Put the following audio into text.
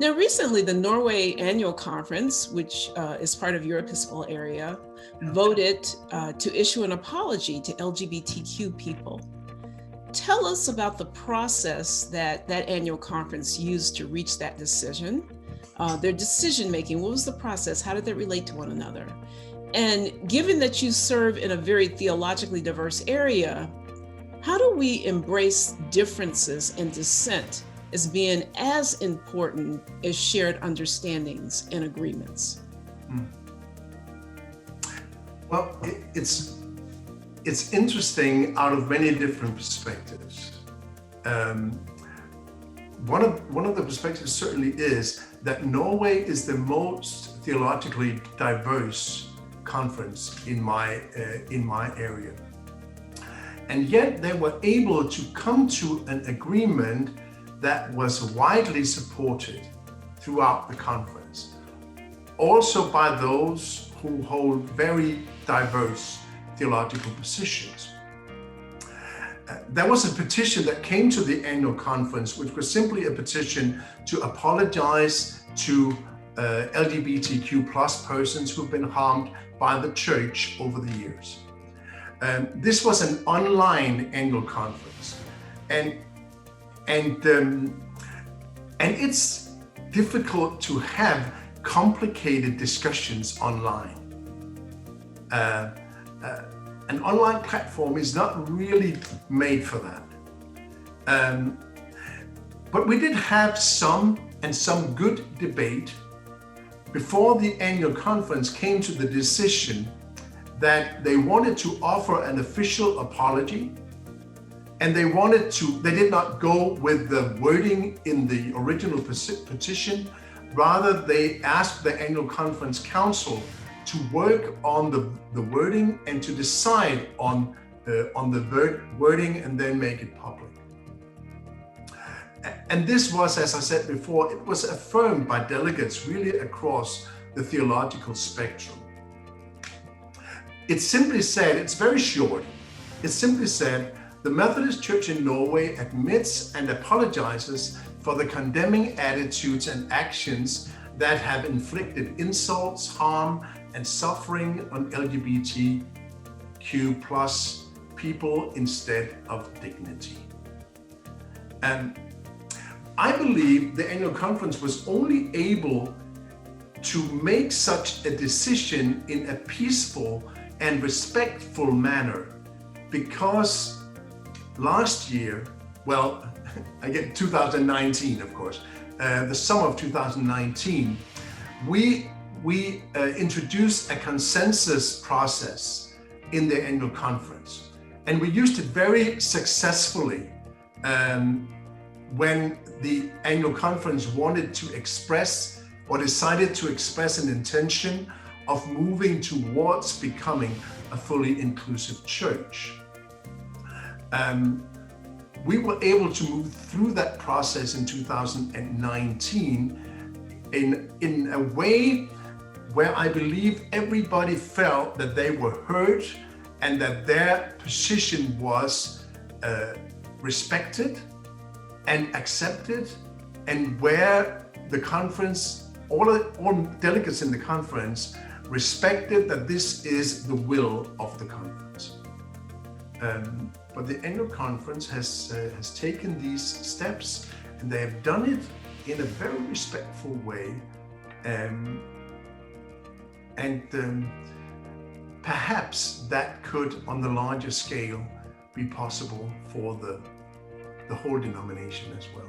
Now, recently, the Norway Annual Conference, which is part of your episcopal area, voted to issue an apology to LGBTQ people. Tell us about the process that annual conference used to reach that decision, their decision making. What was the process? How did they relate to one another? And given that you serve in a very theologically diverse area, how do we embrace differences and dissent as being as important as shared understandings and agreements? Well, it's interesting out of many different perspectives. One of the perspectives certainly is that Norway is the most theologically diverse conference in my area, and yet they were able to come to an agreement that was widely supported throughout the conference, also by those who hold very diverse theological positions. There was a petition that came to the annual conference, which was simply a petition to apologize to LGBTQ plus persons who've been harmed by the church over the years. This was an online annual conference, and it's difficult to have complicated discussions online. An online platform is not really made for that. But we did have some good debate before the annual conference came to the decision that they wanted to offer an official apology, and they did not go with the wording in the original petition. Rather, they asked the annual conference council to work on the wording and to decide on the wording and then make it public. And this was, as I said before, it was affirmed by delegates really across the theological spectrum. It simply said, it's very short, it simply said, the Methodist Church in Norway admits and apologizes for the condemning attitudes and actions that have inflicted insults, harm, and suffering on LGBTQ plus people instead of dignity. I believe the annual conference was only able to make such a decision in a peaceful and respectful manner because last year, well, again, 2019, of course, the summer of 2019, we introduced a consensus process in the annual conference. And we used it very successfully when the annual conference wanted to express or decided to express an intention of moving towards becoming a fully inclusive church. We were able to move through that process in 2019 in a way where I believe everybody felt that they were heard and that their position was respected and accepted, and where the conference, all delegates in the conference respected that this is the will of the conference. But the annual conference has taken these steps, and they have done it in a very respectful way. Perhaps that could, on the larger scale, be possible for the whole denomination as well.